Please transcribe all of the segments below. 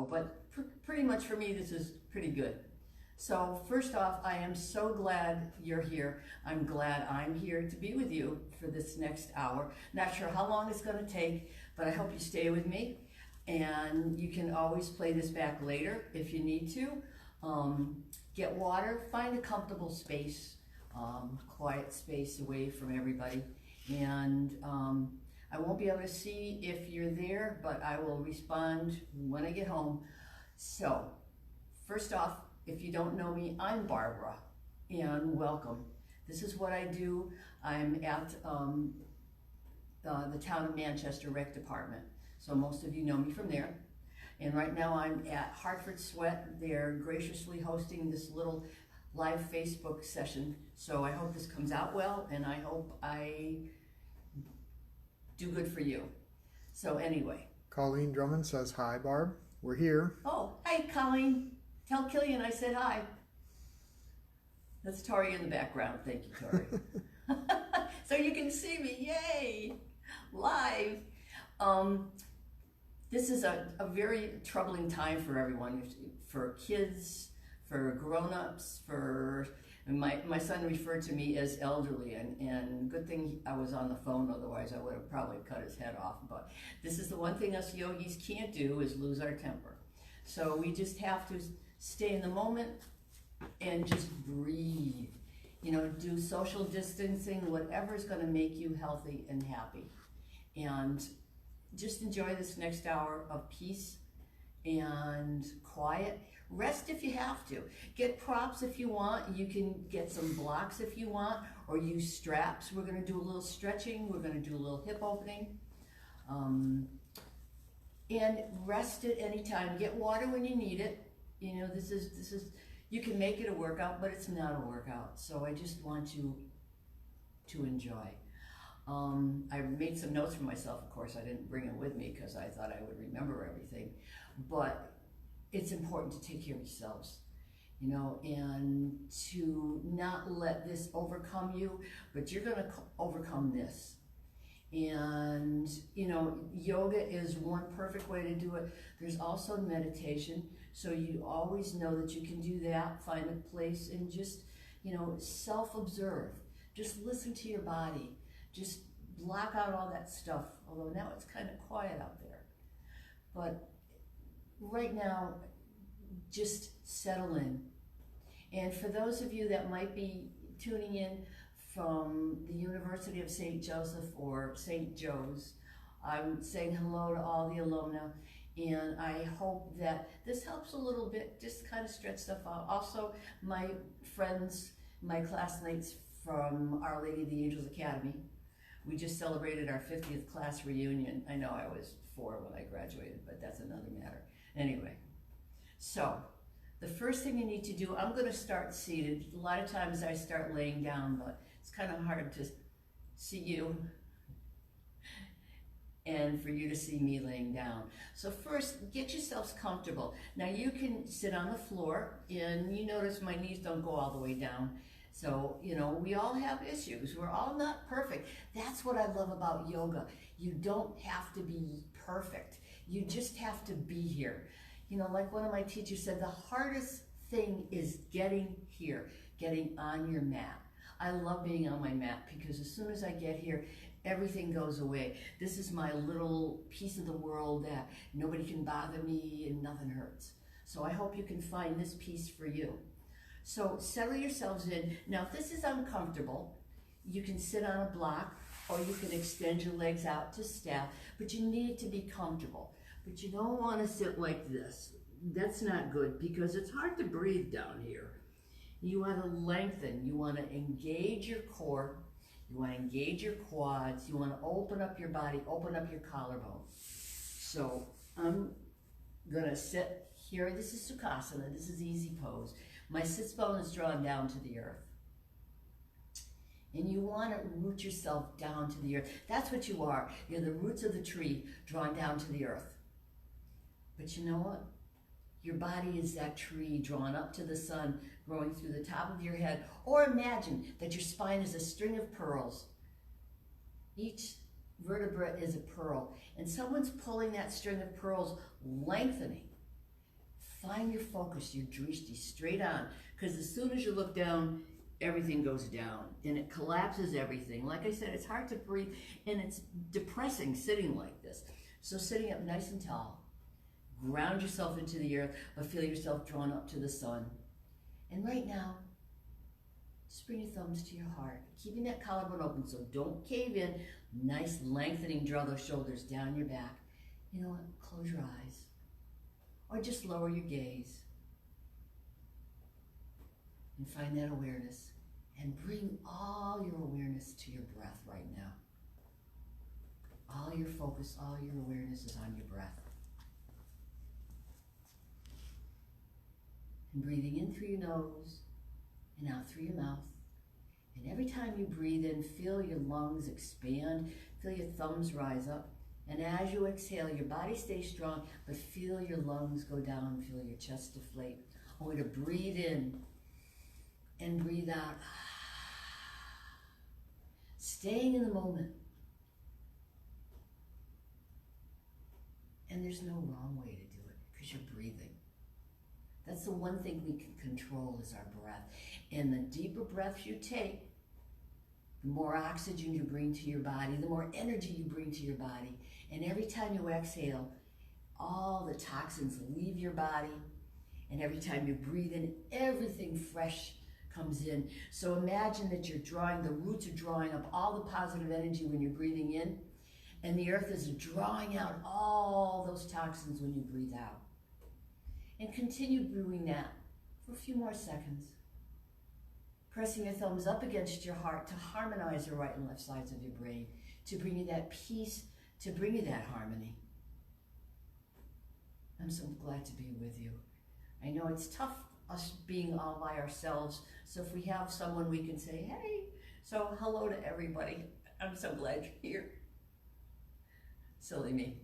So, but pretty much for me, this is pretty good. So first off, I am so glad you're here. I'm glad I'm here to be with you for this next hour. Not sure how long it's going to take, but I hope you stay with me. And you can always play this back later if you need to. Get water, find a comfortable space, quiet space away from everybody. And I won't be able to see if you're there, but I will respond when I get home. So first off, if you don't know me, I'm Barbara, and welcome. This is what I do. I'm at the Town of Manchester Rec Department, so most of you know me from there. And right now I'm at Hartford Sweat. They're graciously hosting this little live Facebook session, so I hope this comes out well, and I hope I do good for you. So anyway. Colleen Drummond says, hi, Barb. We're here. Oh, hi, Colleen. Tell Killian I said hi. That's Tori in the background. Thank you, Tori. So you can see me, yay, live. This is a very troubling time for everyone, for kids, for grown-ups, for my son referred to me as elderly, and good thing I was on the phone, otherwise I would have probably cut his head off. But this is the one thing us yogis can't do, is lose our temper. So we just have to stay in the moment and just breathe. You know, do social distancing, whatever's going to make you healthy and happy. And just enjoy this next hour of peace and quiet. Rest if you have to. Get props if you want. You can get some blocks if you want, or use straps. We're going to do a little stretching. We're going to do a little hip opening. And rest at any time. Get water when you need it. You know, this is you can make it a workout, but it's not a workout. So I just want you to enjoy. I made some notes for myself, of course. I didn't bring them with me because I thought I would remember everything. But it's important to take care of yourselves, you know, and to not let this overcome you, but you're going to overcome this. And, you know, yoga is one perfect way to do it. There's also meditation, so you always know that you can do that. Find a place and just, you know, self-observe. Just listen to your body. Just block out all that stuff, although now it's kind of quiet out there. But right now, just settle in. And for those of you that might be tuning in from the University of St. Joseph or St. Joe's, I'm saying hello to all the alumni, and I hope that this helps a little bit, just kind of stretch stuff out. Also, my friends, my classmates from Our Lady of the Angels Academy, we just celebrated our 50th class reunion. I know I was 4 when I graduated, but that's another matter. Anyway, so the first thing you need to do, I'm going to start seated. A lot of times I start laying down, but it's kind of hard to see you and for you to see me laying down. So first, get yourselves comfortable. Now you can sit on the floor, and you notice my knees don't go all the way down. So, you know, we all have issues. We're all not perfect. That's what I love about yoga. You don't have to be perfect. You just have to be here. You know, like one of my teachers said, the hardest thing is getting here, getting on your mat. I love being on my mat because as soon as I get here, everything goes away. This is my little piece of the world that nobody can bother me and nothing hurts. So I hope you can find this piece for you. So settle yourselves in. Now, if this is uncomfortable, you can sit on a block or you can extend your legs out to staff, but you need to be comfortable. But you don't want to sit like this. That's not good because it's hard to breathe down here. You want to lengthen. You want to engage your core. You want to engage your quads. You want to open up your body, open up your collarbone. So I'm going to sit here. This is Sukhasana. This is easy pose. My sits bone is drawn down to the earth. And you want to root yourself down to the earth. That's what you are. You're the roots of the tree drawn down to the earth. But you know what? Your body is that tree drawn up to the sun, growing through the top of your head. Or imagine that your spine is a string of pearls. Each vertebra is a pearl. And someone's pulling that string of pearls, lengthening. Find your focus, your drishti, straight on. Because as soon as you look down, everything goes down and it collapses everything. Like I said, it's hard to breathe and it's depressing sitting like this. So sitting up nice and tall, ground yourself into the earth, but feel yourself drawn up to the sun. And right now, just bring your thumbs to your heart, keeping that collarbone open, so don't cave in. Nice lengthening, draw those shoulders down your back. You know what, close your eyes, or just lower your gaze. And find that awareness, and bring all your awareness to your breath right now. All your focus, all your awareness is on your breath. And breathing in through your nose and out through your mouth. And every time you breathe in, feel your lungs expand, feel your thumbs rise up. And as you exhale, your body stays strong, but feel your lungs go down, feel your chest deflate. I want you to breathe in and breathe out. Staying in the moment. And there's no wrong way to do it, because you're breathing. That's the one thing we can control is our breath. And the deeper breaths you take, the more oxygen you bring to your body, the more energy you bring to your body. And every time you exhale, all the toxins leave your body. And every time you breathe in, everything fresh comes in. So imagine that you're drawing, the roots are drawing up all the positive energy when you're breathing in, and the earth is drawing out all those toxins when you breathe out. And continue doing that for a few more seconds. Pressing your thumbs up against your heart to harmonize the right and left sides of your brain, to bring you that peace, to bring you that harmony. I'm so glad to be with you. I know it's tough us being all by ourselves, so if we have someone we can say, hey, so hello to everybody. I'm so glad you're here. Silly me.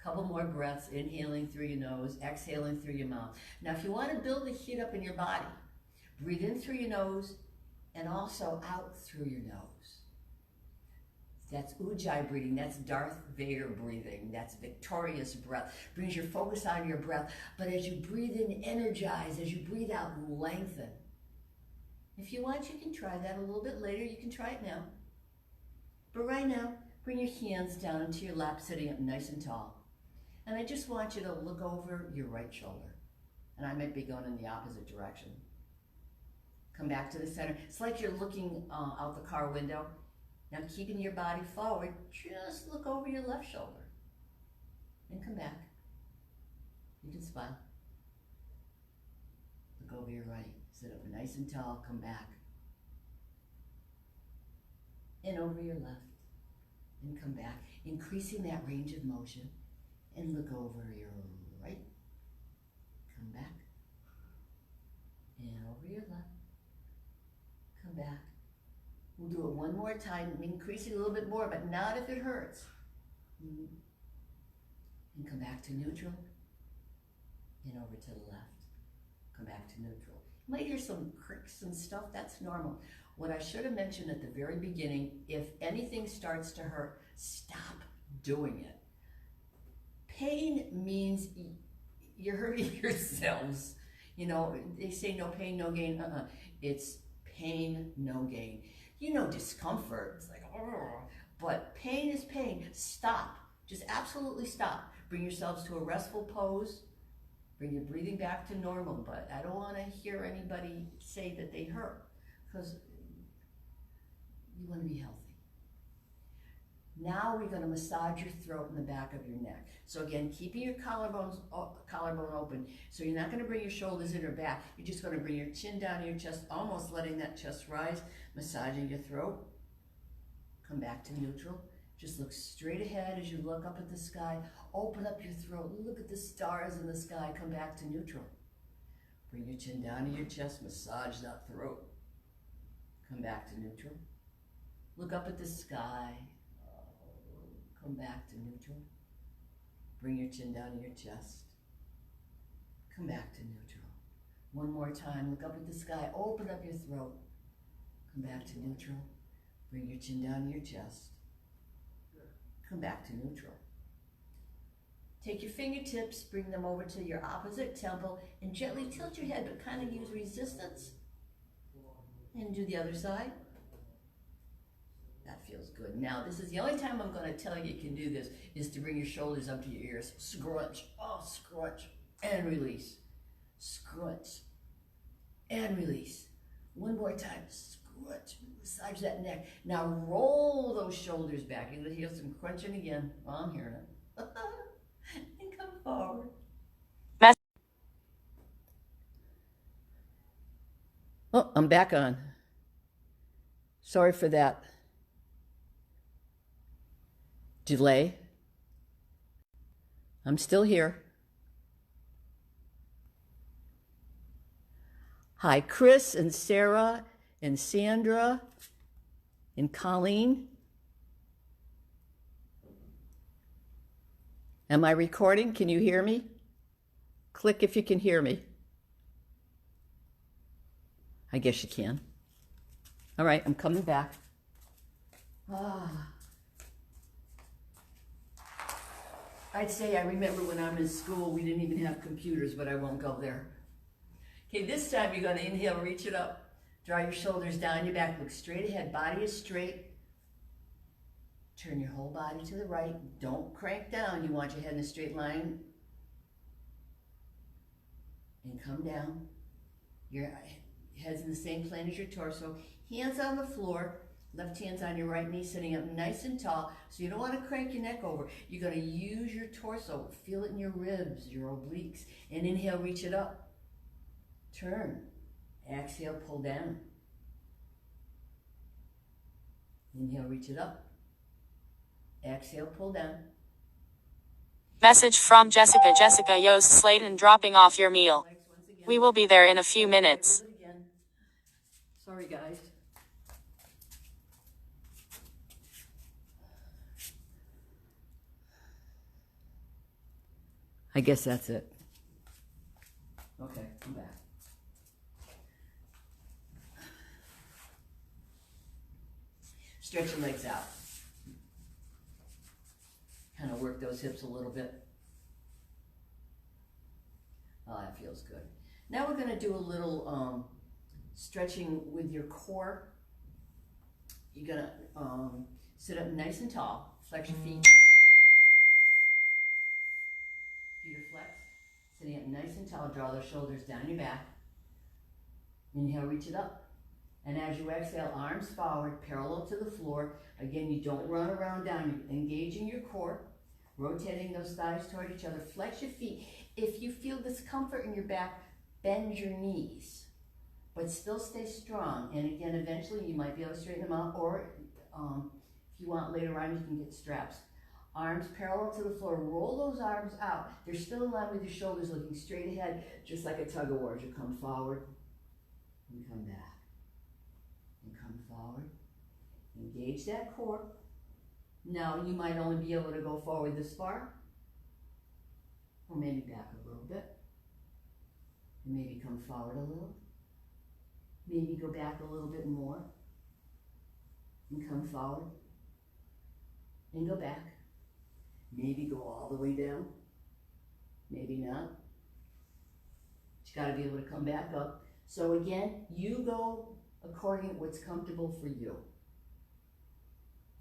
Couple more breaths, inhaling through your nose, exhaling through your mouth. Now, if you want to build the heat up in your body, breathe in through your nose and also out through your nose. That's Ujjayi breathing. That's Darth Vader breathing. That's victorious breath. Brings your focus on your breath. But as you breathe in, energize. As you breathe out, lengthen. If you want, you can try that a little bit later. You can try it now. But right now, bring your hands down into your lap, sitting up nice and tall. And I just want you to look over your right shoulder. And I might be going in the opposite direction. Come back to the center. It's like you're looking out the car window. Now keeping your body forward, just look over your left shoulder. And come back. You can smile. Look over your right. Sit up nice and tall. Come back. And over your left. And come back. Increasing that range of motion. And look over your right. Come back. And over your left. Come back. We'll do it one more time, increasing a little bit more, but not if it hurts. And come back to neutral. And over to the left. Come back to neutral. You might hear some creaks and stuff, that's normal. What I should have mentioned at the very beginning, if anything starts to hurt, stop doing it. Pain means you're hurting yourselves. You know, they say no pain, no gain. It's pain, no gain. You know, discomfort, it's like, oh, but pain is pain. Stop, just absolutely stop. Bring yourselves to a restful pose. Bring your breathing back to normal, but I don't want to hear anybody say that they hurt, because you want to be healthy. Now we're going to massage your throat and the back of your neck. So again, keeping your collarbone open. So you're not going to bring your shoulders in or back. You're just going to bring your chin down to your chest, almost letting that chest rise, massaging your throat. Come back to neutral. Just look straight ahead as you look up at the sky. Open up your throat. Look at the stars in the sky. Come back to neutral. Bring your chin down to your chest. Massage that throat. Come back to neutral. Look up at the sky. Come back to neutral. Bring your chin down to your chest. Come back to neutral. One more time. Look up at the sky. Open up your throat. Come back to neutral. Bring your chin down to your chest. Come back to neutral. Take your fingertips, bring them over to your opposite temple, and gently tilt your head, but kind of use resistance. And do the other side. That feels good. Now, this is the only time I'm going to tell you can do this, is to bring your shoulders up to your ears. Scrunch, oh, scrunch, and release. Scrunch, and release. One more time, scrunch, massage that neck. Now roll those shoulders back. You're going to hear some crunching again. Oh, I'm hearing it. And come forward. Oh, I'm back on. Sorry for that delay. I'm still here. Hi, Chris and Sarah and Sandra and Colleen. Am I recording? Can you hear me? Click if you can hear me. I guess you can. All right, I'm coming back. I'd say I remember when I'm in school, we didn't even have computers, but I won't go there. Okay, this time you're going to inhale, reach it up. Draw your shoulders down your back, look straight ahead, body is straight. Turn your whole body to the right. Don't crank down. You want your head in a straight line. And come down. Your head's in the same plane as your torso. Hands on the floor. Left hand's on your right knee, sitting up nice and tall. So you don't want to crank your neck over. You're going to use your torso. Feel it in your ribs, your obliques. And inhale, reach it up. Turn. Exhale, pull down. Inhale, reach it up. Exhale, pull down. Message from Jessica. Jessica, Yost Slayton dropping off your meal. We will be there in a few minutes. Sorry, guys. I guess that's it. Okay, I'm back. Stretch your legs out. Kind of work those hips a little bit. Oh, that feels good. Now we're going to do a little stretching with your core. You're going to sit up nice and tall. Flex your feet. Feet are flexed. Sitting up nice and tall. Draw those shoulders down your back. Inhale, reach it up. And as you exhale, arms forward, parallel to the floor. Again, you don't run around down. You're engaging your core, rotating those thighs toward each other. Flex your feet. If you feel discomfort in your back, bend your knees, but still stay strong. And again, eventually you might be able to straighten them out, or if you want later on, you can get straps. Arms parallel to the floor. Roll those arms out. They're still in line with your shoulders, looking straight ahead, just like a tug of war. As you come forward and come back. And come forward. Engage that core. Now you might only be able to go forward this far, or maybe back a little bit. And maybe come forward a little. Maybe go back a little bit more. And come forward. And go back. Maybe go all the way down. Maybe not. But you got to be able to come back up. So again, you go according to what's comfortable for you.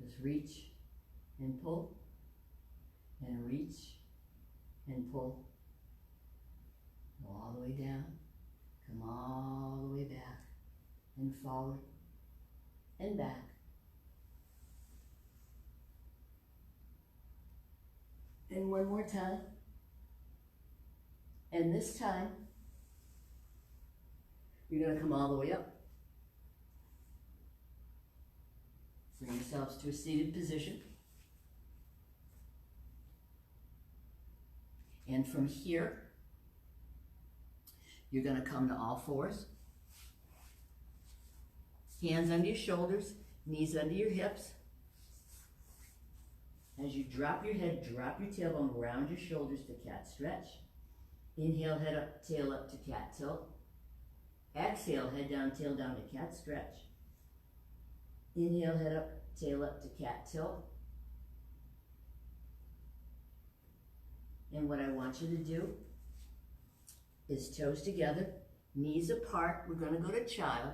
Just reach and pull, and reach and pull. Go all the way down, come all the way back, and forward, and back. And one more time. And this time, you're going to come all the way up. Bring yourselves to a seated position. And from here, you're going to come to all fours. Hands under your shoulders, knees under your hips. As you drop your head, drop your tailbone, round your shoulders to cat stretch. Inhale, head up, tail up to cat tilt. Exhale, head down, tail down to cat stretch. Inhale, head up, tail up to cat tilt. And what I want you to do is toes together, knees apart. We're gonna go to child.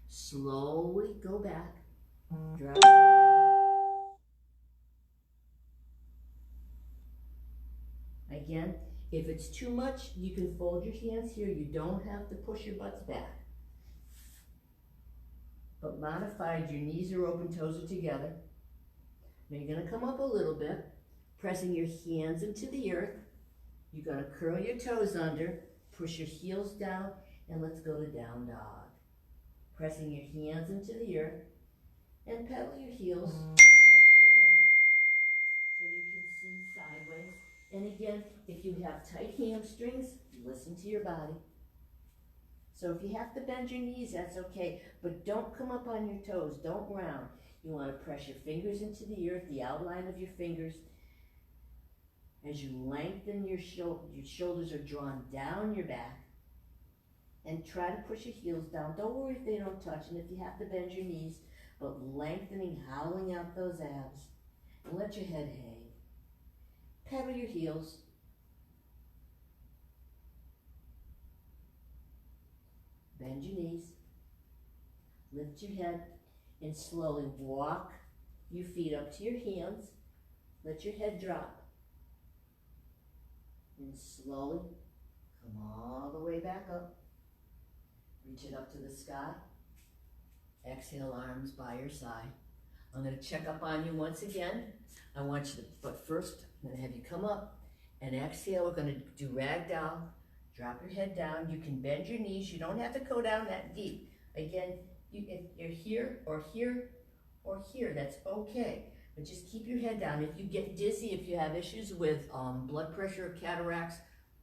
Slowly go back. Drop it down. Again, if it's too much, you can fold your hands here. You don't have to push your butts back. But modified, your knees are open, toes are together. Now you're gonna come up a little bit, pressing your hands into the earth. You're gonna curl your toes under, push your heels down, and let's go to down dog. Pressing your hands into the earth, and pedal your heels, and I'll turn around so you can see sideways. And again, if you have tight hamstrings, listen to your body. So if you have to bend your knees, that's okay, but don't come up on your toes, don't round. You want to press your fingers into the earth, the outline of your fingers. As you lengthen your shoulders are drawn down your back. And try to push your heels down. Don't worry if they don't touch, and if you have to bend your knees, but lengthening, howling out those abs. And let your head hang. Pedal your heels. Bend your knees. Lift your head and slowly walk your feet up to your hands. Let your head drop. And slowly come all the way back up. Reach it up to the sky. Exhale, arms by your side. I'm going to check up on you once again. I want you to, but first, I'm going to have you come up and exhale. We're going to do ragdoll. Drop your head down. You can bend your knees. You don't have to go down that deep. Again, if you're here or here or here, that's okay. But just keep your head down. If you get dizzy, if you have issues with blood pressure or cataracts,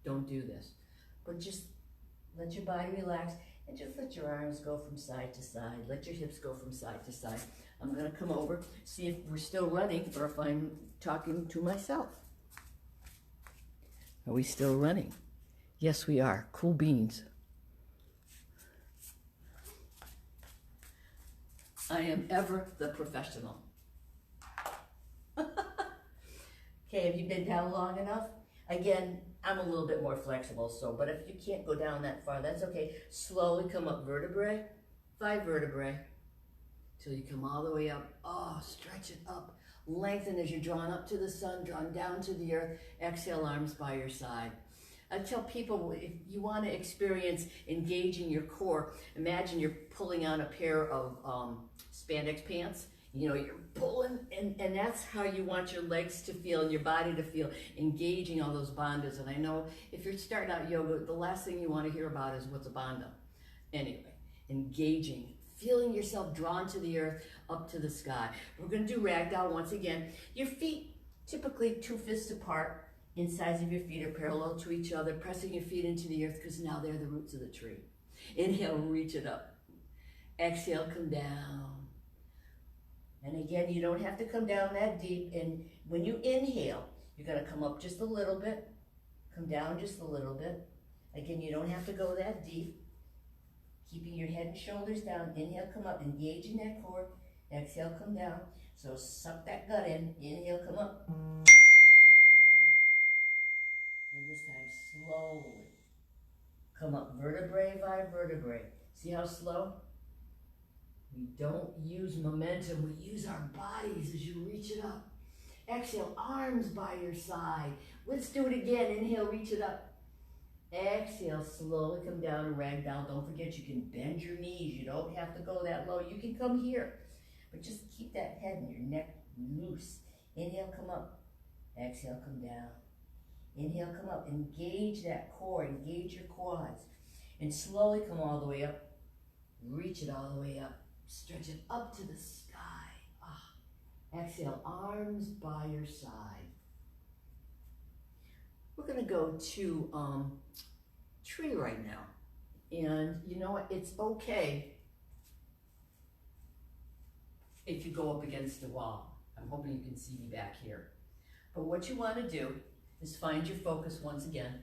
don't do this. But just let your body relax and just let your arms go from side to side. Let your hips go from side to side. I'm gonna come over, see if we're still running or if I'm talking to myself. Are we still running? Yes, we are. Cool beans. I am ever the professional. Okay, have you been down long enough? Again, I'm a little bit more flexible, but if you can't go down that far, that's okay. Slowly come up vertebrae, 5 vertebrae, till you come all the way up. Oh, stretch it up. Lengthen as you're drawn up to the sun, drawn down to the earth. Exhale, arms by your side. I tell people, if you want to experience engaging your core, imagine you're pulling on a pair of spandex pants. You know, you're pulling, and that's how you want your legs to feel and your body to feel, engaging all those bandhas. And I know if you're starting out yoga, the last thing you want to hear about is what's a bandha. Anyway, engaging, feeling yourself drawn to the earth, up to the sky. We're going to do ragdoll once again. Your feet, typically 2 fists apart. Insides of your feet are parallel to each other, pressing your feet into the earth because now they're the roots of the tree. Inhale, reach it up. Exhale, come down. And again, you don't have to come down that deep. And when you inhale, you're going to come up just a little bit, come down just a little bit. Again, you don't have to go that deep. Keeping your head and shoulders down. Inhale, come up, engaging that core. Exhale, come down. So suck that gut in. Inhale, come up. Exhale, come down. And this time, slowly come up vertebrae by vertebrae. See how slow? We don't use momentum, we use our bodies as you reach it up. Exhale, arms by your side. Let's do it again. Inhale, reach it up. Exhale, slowly come down and ragdoll. Don't forget you can bend your knees. You don't have to go that low. You can come here, but just keep that head and your neck loose. Inhale, come up. Exhale, come down. Inhale, come up. Engage that core, engage your quads. And slowly come all the way up. Reach it all the way up. Stretch it up to the sky. Exhale, arms by your side. We're going to go to tree right now. And you know what? It's okay if you go up against the wall. I'm hoping you can see me back here. But what you want to do is find your focus once again.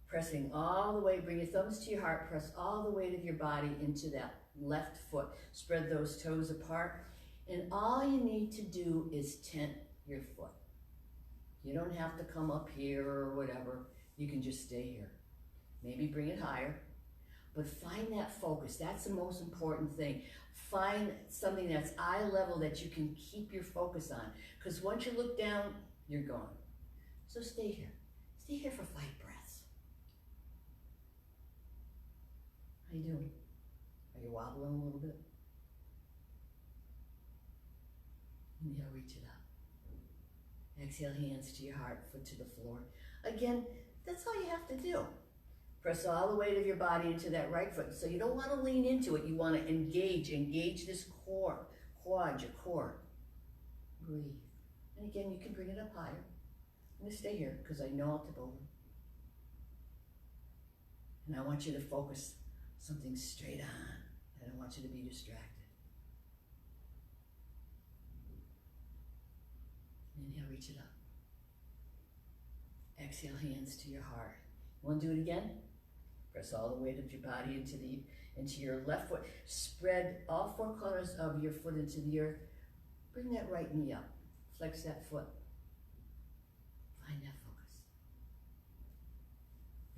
Pressing all the way, bring your thumbs to your heart, press all the weight of your body into that left foot. Spread those toes apart. And all you need to do is tent your foot. You don't have to come up here or whatever. You can just stay here. Maybe bring it higher, but find that focus. That's the most important thing. Find something that's eye level that you can keep your focus on. Because once you look down, you're gone. So stay here. Stay here for 5 breaths. How you doing? Are you wobbling a little bit? Inhale, reach it up. Exhale, hands to your heart, foot to the floor. Again, that's all you have to do. Press all the weight of your body into that right foot. So you don't want to lean into it. You want to engage this core, quad, your core. Breathe. And again, you can bring it up higher. I'm going to stay here because I know I'll tip over. And I want you to focus something straight on. I don't want you to be distracted. Inhale, reach it up. Exhale, hands to your heart. You want to do it again? Press all the weight of your body into your left foot. Spread all 4 corners of your foot into the earth. Bring that right knee up. Flex that foot. Find that focus.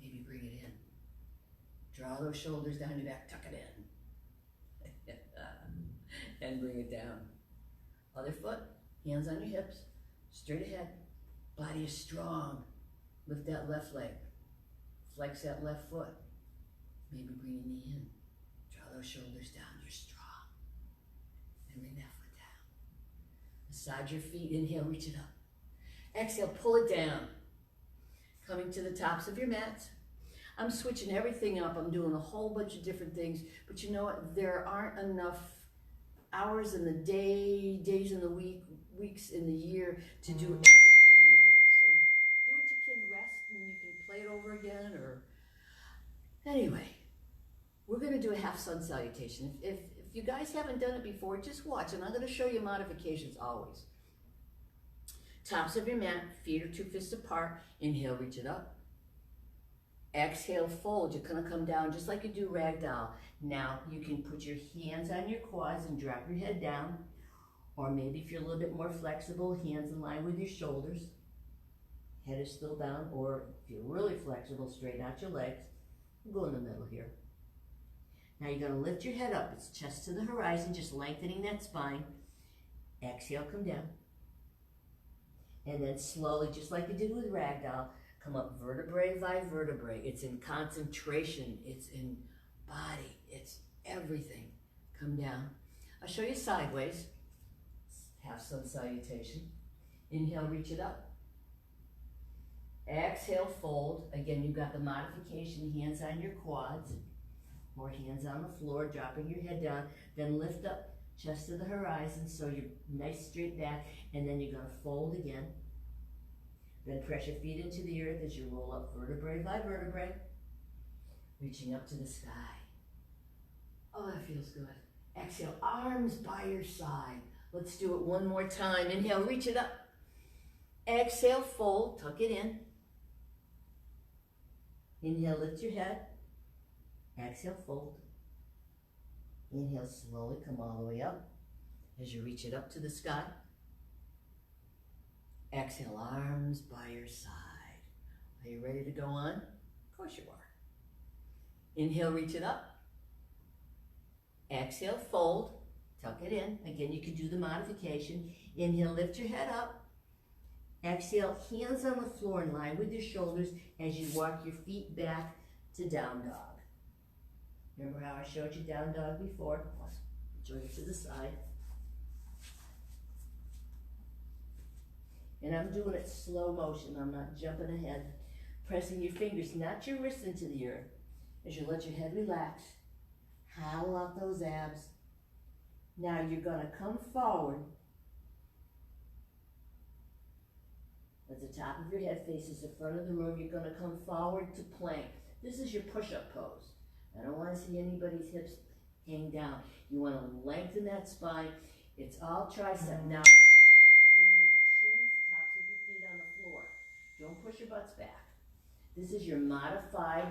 Maybe bring it in. Draw those shoulders down your back. Tuck it in. And bring it down. Other foot. Hands on your hips. Straight ahead. Body is strong. Lift that left leg. Flex that left foot. Maybe bring your knee in. Draw those shoulders down. You're strong. And bring that foot down. Massage your feet. Inhale, reach it up. Exhale, pull it down. Coming to the tops of your mats. I'm switching everything up. I'm doing a whole bunch of different things. But you know what? There aren't enough hours in the day, days in the week, weeks in the year to do everything yoga. So do what you can, rest, and you can play it over again. Or anyway, we're going to do a half sun salutation. If you guys haven't done it before, just watch, and I'm going to show you modifications always. Tops of your mat, feet are 2 fists apart. Inhale, reach it up. Exhale, fold. You're going to come down just like you do ragdoll. Now you can put your hands on your quads and drop your head down. Or maybe if you're a little bit more flexible, hands in line with your shoulders. Head is still down. Or if you're really flexible, straighten out your legs. Go in the middle here. Now you're going to lift your head up. It's chest to the horizon, just lengthening that spine. Exhale, come down. And then slowly, just like you did with ragdoll, come up vertebrae by vertebrae. It's in concentration. It's in body. It's everything. Come down. I'll show you sideways. Half sun salutation. Inhale, reach it up. Exhale, fold. Again, you've got the modification, hands on your quads or hands on the floor, dropping your head down. Then lift up, chest to the horizon, so you're nice straight back, and then you're going to fold again. Then press your feet into the earth as you roll up vertebrae by vertebrae, reaching up to the sky. Oh, that feels good. Exhale, arms by your side. Let's do it one more time. Inhale, reach it up. Exhale, fold, tuck it in. Inhale, lift your head. Exhale, fold. Inhale, slowly come all the way up as you reach it up to the sky. Exhale, arms by your side. Are you ready to go on? Of course you are. Inhale, reach it up. Exhale, fold. Tuck it in. Again, you can do the modification. Inhale, lift your head up. Exhale, hands on the floor in line with your shoulders as you walk your feet back to down dog. Remember how I showed you down dog before? Join it to the side. And I'm doing it slow motion. I'm not jumping ahead. Pressing your fingers, not your wrists, into the earth as you let your head relax. Hollow out those abs. Now you're going to come forward as the top of your head faces the front of the room. You're going to come forward to plank. This is your push-up pose. I don't want to see anybody's hips hang down. You want to lengthen that spine. It's all tricep. Now, bring your chins, tops of your feet on the floor. Don't push your butts back. This is your modified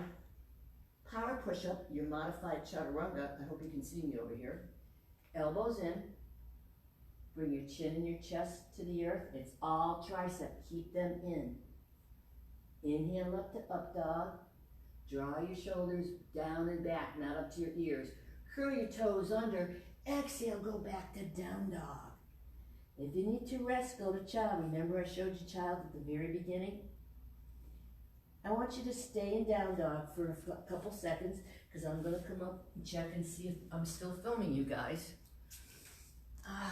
power push-up, your modified chaturanga. I hope you can see me over here. Elbows in. Bring your chin and your chest to the earth. It's all tricep. Keep them in. Inhale up to up dog. Draw your shoulders down and back, not up to your ears. Curl your toes under. Exhale, go back to down dog. If you need to rest, go to child. Remember I showed you child at the very beginning? I want you to stay in down dog for a couple seconds because I'm going to come up and check and see if I'm still filming you guys. I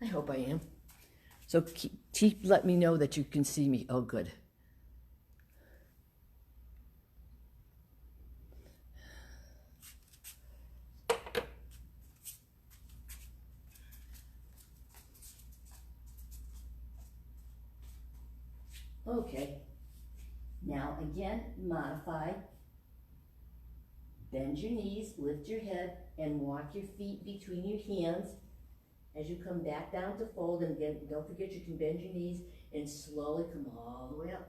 hope I am. So keep let me know that you can see me. Oh, good. Okay, now again, modify. Bend your knees, lift your head, and walk your feet between your hands as you come back down to fold. And again, don't forget you can bend your knees and slowly come all the way up.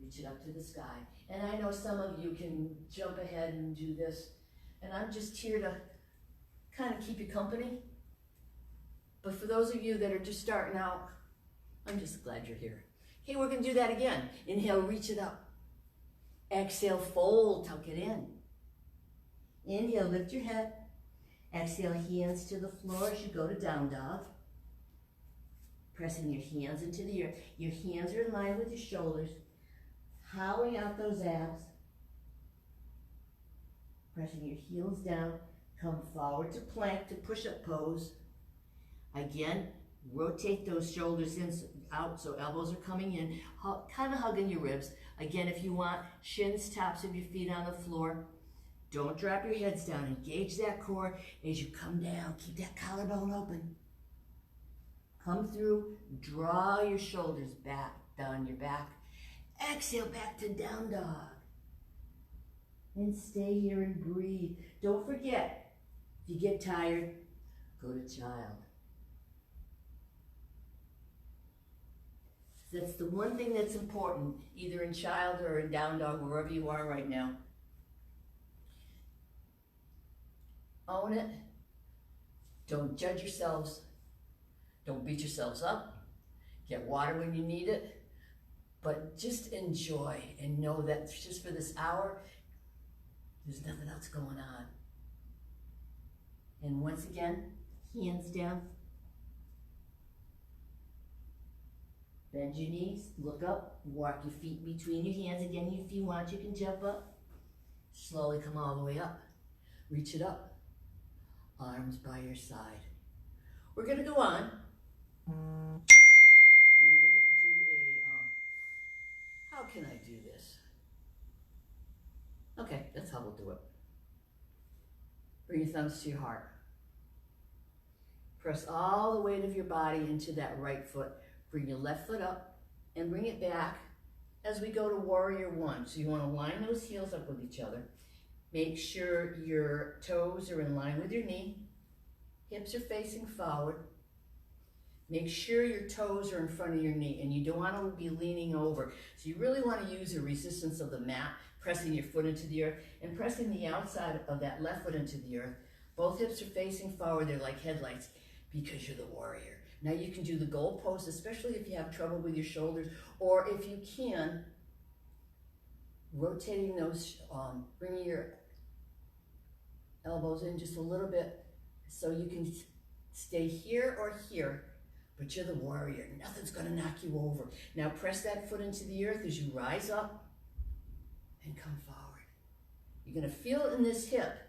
Reach it up to the sky. And I know some of you can jump ahead and do this, and I'm just here to kind of keep you company. But for those of you that are just starting out, I'm just glad you're here. Okay, we're going to do that again. Inhale, reach it up. Exhale, fold, tuck it in. Inhale, lift your head. Exhale, hands to the floor as you go to down dog. Pressing your hands into the earth. Your hands are in line with your shoulders. Hollowing out those abs. Pressing your heels down. Come forward to plank, to push-up pose. Again, rotate those shoulders in, out so elbows are coming in, kind of hugging your ribs. Again, if you want, shins, tops of your feet on the floor. Don't drop your heads down. Engage that core as you come down. Keep that collarbone open. Come through. Draw your shoulders back, down your back. Exhale back to down dog. And stay here and breathe. Don't forget, if you get tired, go to child. That's the one thing that's important, either in child or in down dog, wherever you are right now. Own it. Don't judge yourselves. Don't beat yourselves up. Get water when you need it. But just enjoy and know that just for this hour, there's nothing else going on. And once again, hands down. Bend your knees, look up, walk your feet between your hands. Again, if you want, you can jump up. Slowly come all the way up. Reach it up. Arms by your side. We're going to go on. And I'm going to do a, how can I do this? Okay, that's how we'll do it. Bring your thumbs to your heart. Press all the weight of your body into that right foot. Bring your left foot up and bring it back as we go to warrior one. So you want to line those heels up with each other. Make sure your toes are in line with your knee. Hips are facing forward. Make sure your toes are in front of your knee, and you don't want to be leaning over. So you really want to use the resistance of the mat, pressing your foot into the earth and pressing the outside of that left foot into the earth. Both hips are facing forward. They're like headlights because you're the warrior. Now you can do the goal pose, especially if you have trouble with your shoulders, or if you can, rotating those, bringing your elbows in just a little bit so you can stay here or here, but you're the warrior. Nothing's gonna knock you over. Now press that foot into the earth as you rise up and come forward. You're gonna feel it in this hip.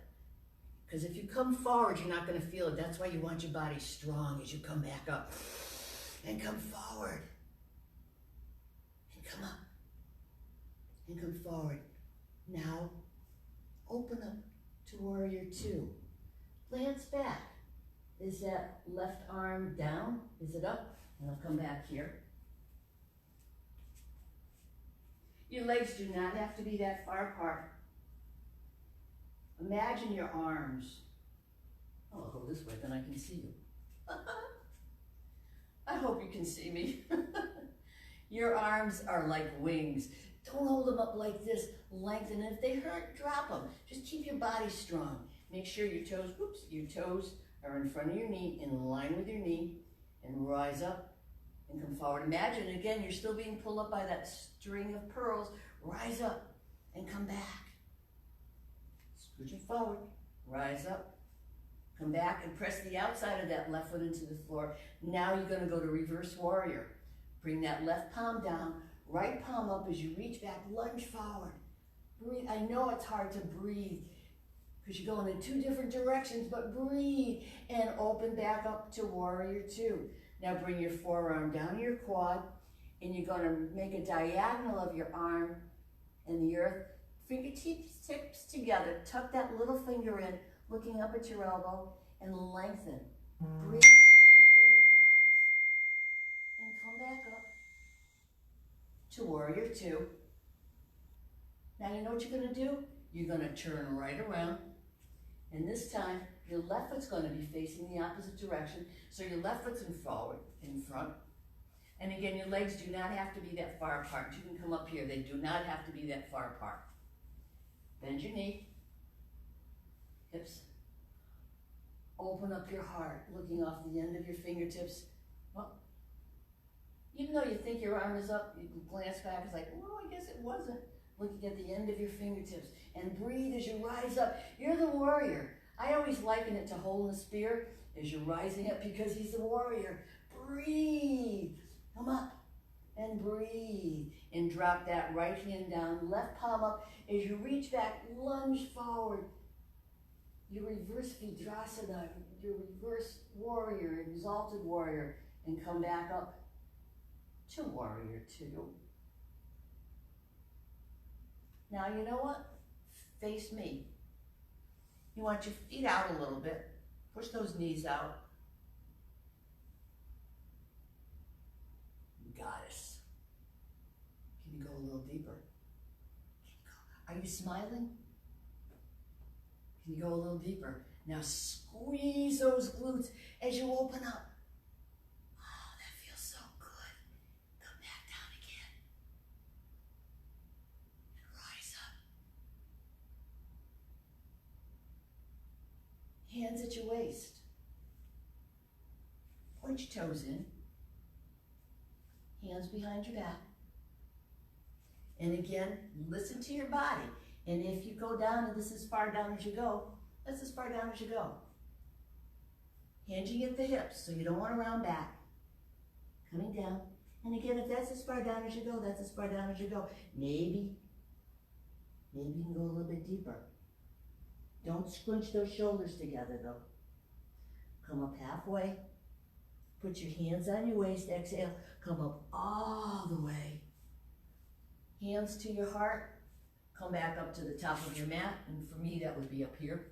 Because if you come forward, you're not going to feel it. That's why you want your body strong as you come back up. And come forward. And come up. And come forward. Now, open up to warrior two. Glance back. Is that left arm down? Is it up? And I'll come back here. Your legs do not have to be that far apart. Imagine your arms. Oh, I'll go this way, then I can see you. I hope you can see me. Your arms are like wings. Don't hold them up like this. Lengthen. And if they hurt, drop them. Just keep your body strong. Make sure your toes are in front of your knee, in line with your knee, and rise up and come forward. Imagine, again, you're still being pulled up by that string of pearls. Rise up and come back. Scooch it forward, rise up, come back, and press the outside of that left foot into the floor. Now you're gonna go to reverse warrior. Bring that left palm down, right palm up as you reach back, lunge forward. Breathe. I know it's hard to breathe because you're going in two different directions, but breathe and open back up to warrior two. Now bring your forearm down your quad, and you're gonna make a diagonal of your arm and the earth. Fingertips together, tuck that little finger in, looking up at your elbow, and lengthen. Breathe, you gotta breathe, guys. And come back up to warrior two. Now you know what you're gonna do? You're gonna turn right around, and this time, your left foot's gonna be facing the opposite direction, so your left foot's in front. And again, your legs do not have to be that far apart. You can come up here, they do not have to be that far apart. Bend your knee, hips. Open up your heart, looking off the end of your fingertips. Well, even though you think your arm is up, you can glance back, it's like, well, I guess it wasn't. Looking at the end of your fingertips, and breathe as you rise up. You're the warrior. I always liken it to holding a spear as you're rising up because he's the warrior. Breathe, come up and breathe, and drop that right hand down, left palm up. As you reach back, lunge forward. Your reverse Vajrasana, your reverse warrior, exalted warrior, and come back up to warrior two. Now, you know what? Face me. You want your feet out a little bit. Push those knees out. Goddess. Can you go a little deeper? Are you smiling? Can you go a little deeper? Now squeeze those glutes as you open up. Oh, that feels so good. Come back down again. And rise up. Hands at your waist. Point your toes in. Hands behind your back. And again, listen to your body. And if you go down, and this is as far down as you go, that's as far down as you go. Hinging at the hips, so you don't want to round back. Coming down. And again, if that's as far down as you go, that's as far down as you go. Maybe you can go a little bit deeper. Don't scrunch those shoulders together though. Come up halfway. Put your hands on your waist, exhale. Come up all the way. Hands to your heart. Come back up to the top of your mat. And for me, that would be up here.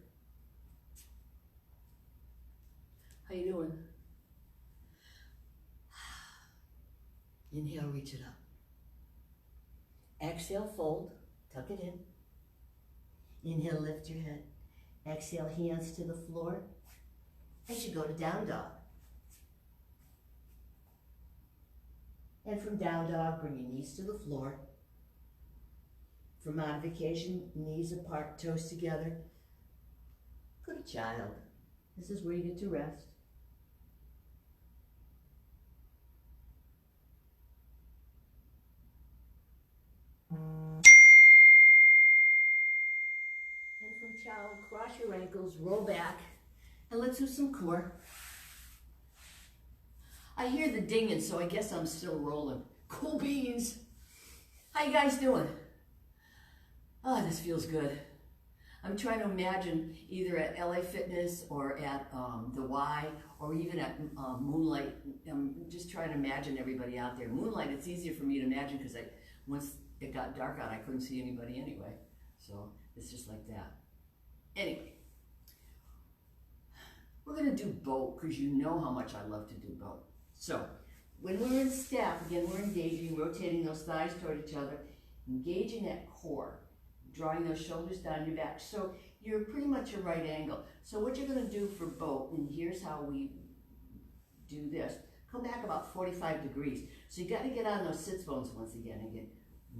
How you doing? Inhale, reach it up. Exhale, fold. Tuck it in. Inhale, lift your head. Exhale, hands to the floor. As you go to down dog. And from down dog, bring your knees to the floor. For modification, knees apart, toes together. Good child. This is where you get to rest. And from child, cross your ankles, roll back, and let's do some core. I hear the dinging, so I guess I'm still rolling. Cool beans. How you guys doing? Oh, this feels good. I'm trying to imagine either at LA Fitness or at the Y or even at Moonlight. I'm just trying to imagine everybody out there. Moonlight, it's easier for me to imagine because once it got dark out, I couldn't see anybody anyway. So it's just like that. Anyway, we're going to do boat because you know how much I love to do boat. So when we're in staff, again, we're engaging, rotating those thighs toward each other, engaging that core, drawing those shoulders down your back. So you're pretty much a right angle. So what you're going to do for boat, and here's how we do this, come back about 45 degrees. So you got to get on those sits bones once again and get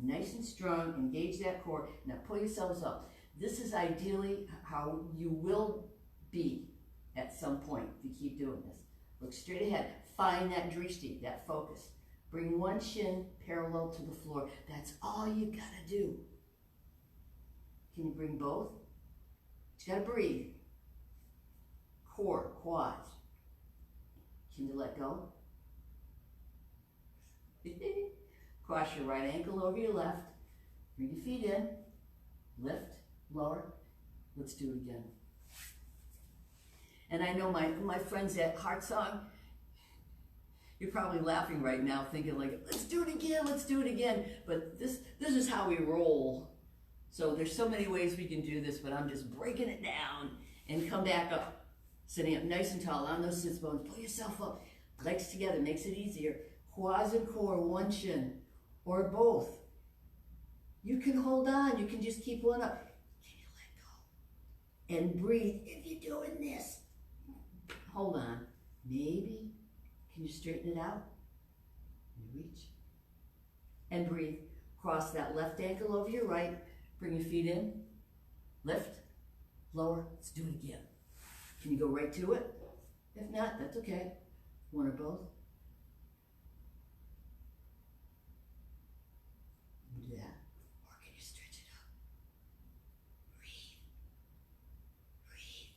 nice and strong, engage that core. Now pull yourselves up. This is ideally how you will be at some point if you keep doing this. Look straight ahead. Find that drishti, that focus. Bring one shin parallel to the floor. That's all you gotta do. Can you bring both? You gotta breathe. Core, quads. Can you let go? Cross your right ankle over your left. Bring your feet in. Lift, lower. Let's do it again. And I know my friends at Heart Song, you're probably laughing right now thinking like, let's do it again, let's do it again. But this is how we roll. So there's so many ways we can do this, but I'm just breaking it down and come back up. Sitting up nice and tall on those sits bones. Pull yourself up. Legs together makes it easier. Quads and core, one shin, or both. You can hold on. You can just keep one up. Can you let go? And breathe if you're doing this. Hold on. Maybe. Can you straighten it out? And reach. And breathe. Cross that left ankle over your right. Bring your feet in. Lift. Lower. Let's do it again. Can you go right to it? If not, that's okay. One or both. Do that. Or can you stretch it up? Breathe. Breathe.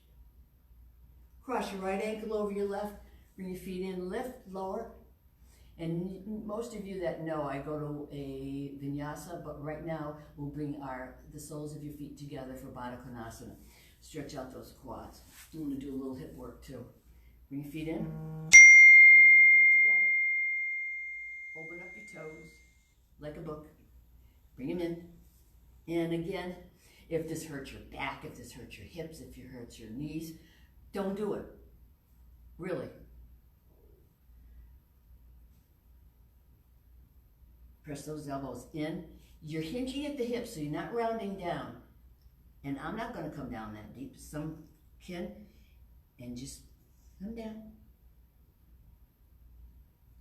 Cross your right ankle over your left. Bring your feet in, lift, lower. And most of you that know, I go to a vinyasa, but right now we'll bring the soles of your feet together for Baddha Konasana. Stretch out those quads. I'm going to do a little hip work too. Bring your feet in. Soles of your feet together. Open up your toes like a book. Bring them in. And again, if this hurts your back, if this hurts your hips, if it hurts your knees, don't do it. Really. Press those elbows in. You're hinging at the hips, so you're not rounding down. And I'm not going to come down that deep. Some can. And just come down.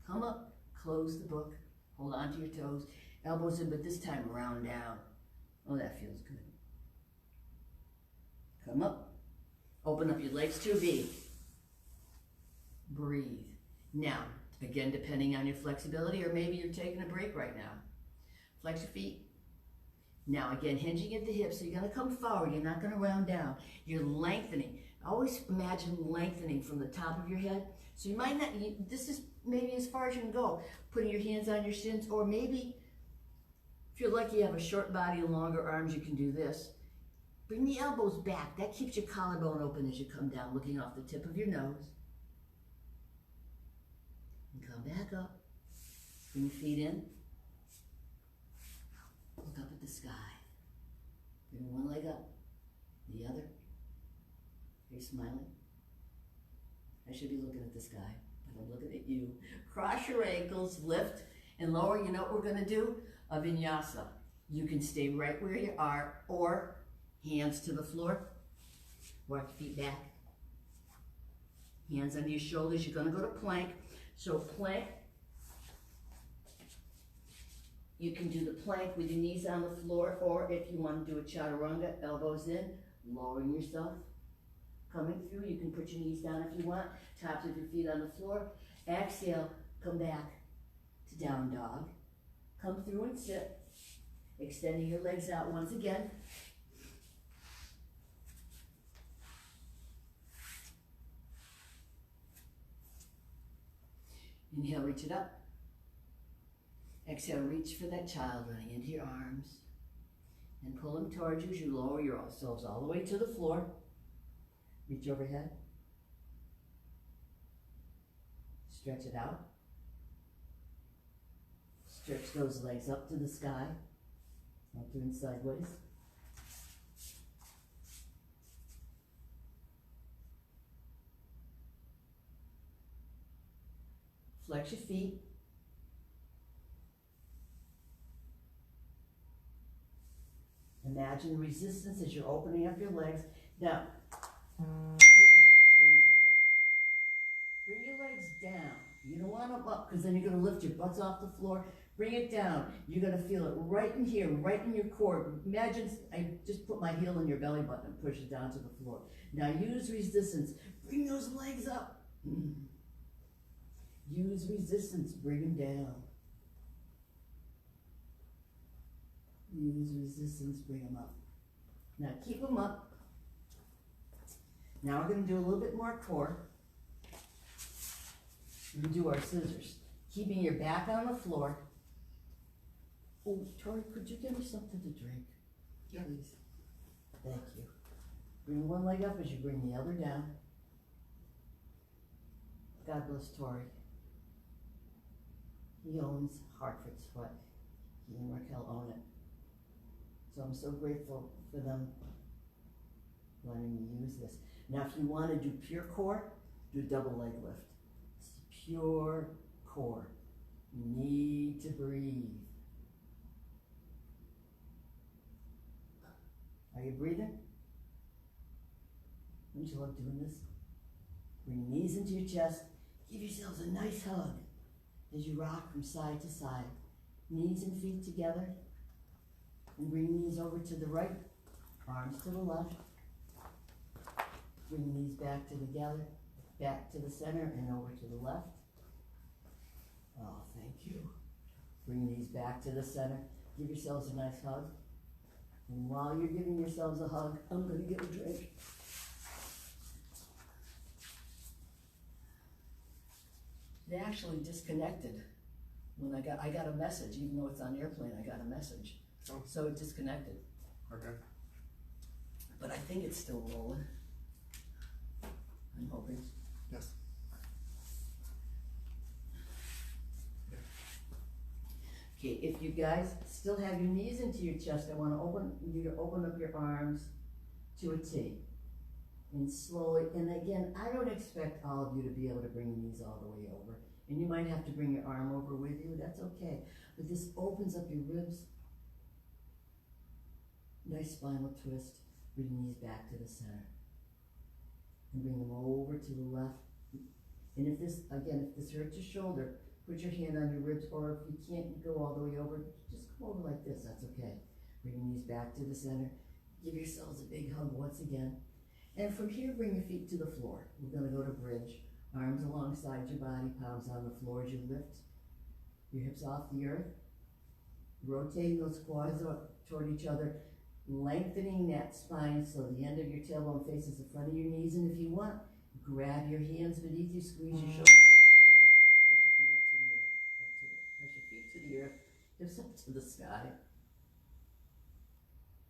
Come up. Close the book. Hold on to your toes. Elbows in, but this time round down. Oh, that feels good. Come up. Open up your legs to a V. Breathe. Now, again, depending on your flexibility, or maybe you're taking a break right now. Flex your feet. Now, again, hinging at the hips, so you're going to come forward. You're not going to round down. You're lengthening. Always imagine lengthening from the top of your head. So you might not, this is maybe as far as you can go. Putting your hands on your shins, or maybe if you're lucky you have a short body and longer arms, you can do this. Bring the elbows back. That keeps your collarbone open as you come down, looking off the tip of your nose. And come back up. Bring your feet in. Look up at the sky. Bring one leg up, the other. Are you smiling? I should be looking at the sky, but I'm looking at you. Cross your ankles, lift and lower. You know what we're going to do? A vinyasa. You can stay right where you are, or hands to the floor. Walk your feet back. Hands under your shoulders. You're going to go to plank. So plank. You can do the plank with your knees on the floor, or if you want to do a chaturanga, elbows in, lowering yourself. Coming through, you can put your knees down if you want, tops of your feet on the floor. Exhale, come back to down dog. Come through and sit, extending your legs out once again. Inhale, reach it up. Exhale, reach for that child running into your arms. And pull them towards you as you lower yourselves all the way to the floor. Reach overhead. Stretch it out. Stretch those legs up to the sky. Not doing sideways. Flex your feet. Imagine resistance as you're opening up your legs. Now, I wish I had a turntable. Bring your legs down. You don't want them up, because then you're going to lift your butts off the floor. Bring it down. You're going to feel it right in here, right in your core. Imagine I just put my heel in your belly button and push it down to the floor. Now use resistance. Bring those legs up. Use resistance, bring them down. Use resistance, bring them up. Now keep them up. Now we're going to do a little bit more core. We're going to do our scissors. Keeping your back on the floor. Oh, Tori, could you give me something to drink? Yeah. Please. Thank you. Bring one leg up as you bring the other down. God bless Tori. He owns Hartford's Foot. He and Raquel own it. So I'm so grateful for them letting me use this. Now if you want to do pure core, do a double leg lift. It's pure core. You need to breathe. Are you breathing? Don't you love doing this? Bring your knees into your chest. Give yourselves a nice hug as you rock from side to side. Knees and feet together. And bring knees over to the right, arms to the left. Bring knees back together, back to the center and over to the left. Oh, thank you. Bring knees back to the center. Give yourselves a nice hug. And while you're giving yourselves a hug, I'm going to get a drink. They actually disconnected when I got a message, even though it's on airplane, I got a message. Oh. So it disconnected. Okay. But I think it's still rolling. I'm hoping. Yes. Okay, if you guys still have your knees into your chest, I want to open up your arms to a T. And slowly, and again, I don't expect all of you to be able to bring your knees all the way over. And you might have to bring your arm over with you, that's okay. But this opens up your ribs. Nice spinal twist. Bring your knees back to the center. And bring them over to the left. And if this hurts your shoulder, put your hand on your ribs, or if you can't go all the way over, just come over like this, that's okay. Bring your knees back to the center. Give yourselves a big hug once again. And from here, bring your feet to the floor. We're gonna go to bridge. Arms alongside your body, palms on the floor as you lift your hips off the earth. Rotating those quads toward each other, lengthening that spine so the end of your tailbone faces the front of your knees. And if you want, grab your hands beneath you, squeeze your shoulder blades together, press your feet up to the earth, press your feet to the earth, hips up to the sky.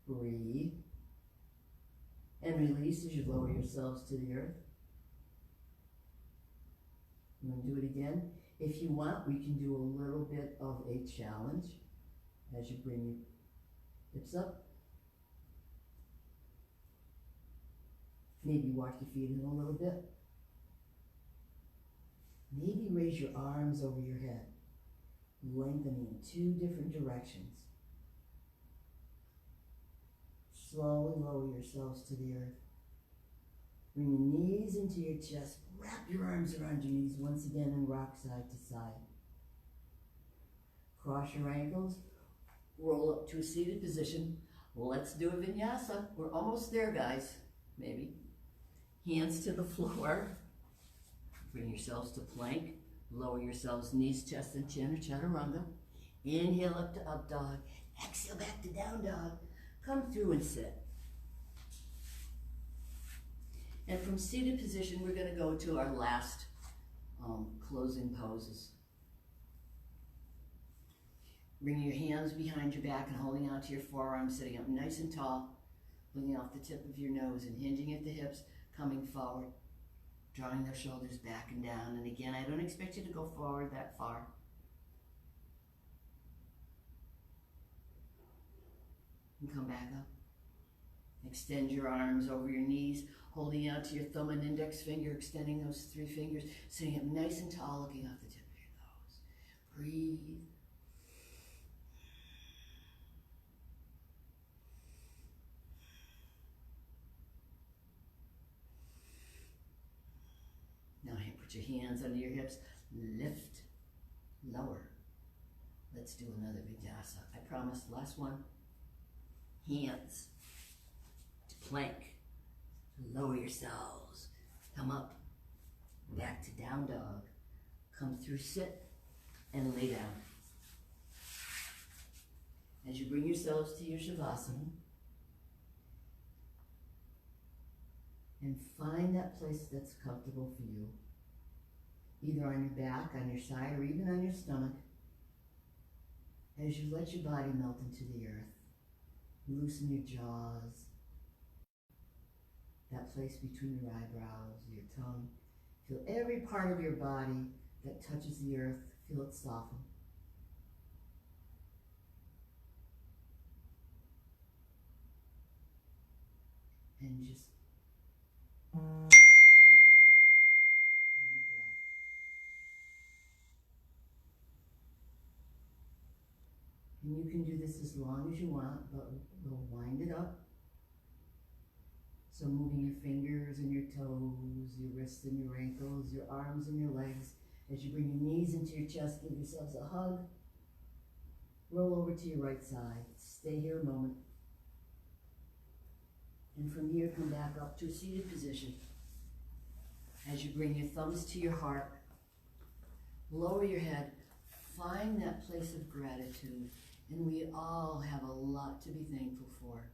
Breathe. And release as you lower yourselves to the earth. You want to do it again? If you want, we can do a little bit of a challenge as you bring your hips up. Maybe walk your feet in a little bit. Maybe raise your arms over your head, lengthening in two different directions. Slowly lower yourselves to the earth. Bring your knees into your chest. Wrap your arms around your knees once again and rock side to side. Cross your ankles. Roll up to a seated position. Let's do a vinyasa. We're almost there, guys. Maybe. Hands to the floor. Bring yourselves to plank. Lower yourselves, knees, chest, and chin, or chaturanga. Inhale up to up dog. Exhale back to down dog. Come through and sit. And from seated position, we're going to go to our last closing poses. Bringing your hands behind your back and holding onto your forearms, sitting up nice and tall, looking off the tip of your nose and hinging at the hips, coming forward, drawing those shoulders back and down. And again, I don't expect you to go forward that far. And come back up. Extend your arms over your knees, holding out to your thumb and index finger, extending those three fingers, sitting up nice and tall, looking off the tip of your nose. Breathe. Now put your hands under your hips, lift, lower. Let's do another vinyasa. I promise, last one. Hands to plank. Lower yourselves. Come up, back to down dog. Come through sit and lay down. As you bring yourselves to your Shavasana, and find that place that's comfortable for you, either on your back, on your side, or even on your stomach. As you let your body melt into the earth, loosen your jaws, that place between your eyebrows, your tongue. Feel every part of your body that touches the earth, feel it soften. And just focus on your body and your breath. And you can do this as long as you want, but we'll wind it up. So moving your fingers and your toes, your wrists and your ankles, your arms and your legs. As you bring your knees into your chest, give yourselves a hug. Roll over to your right side. Stay here a moment. And from here, come back up to a seated position. As you bring your thumbs to your heart, lower your head, find that place of gratitude. And we all have a lot to be thankful for.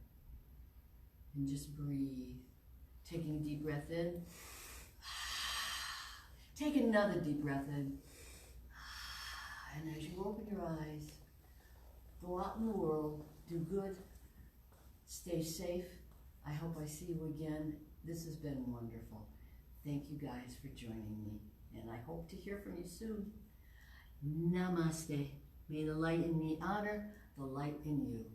And just breathe. Taking a deep breath in. Take another deep breath in. And as you open your eyes, go out in the world, do good, stay safe. I hope I see you again. This has been wonderful. Thank you guys for joining me, and I hope to hear from you soon. Namaste. May the light in me honor the light in you.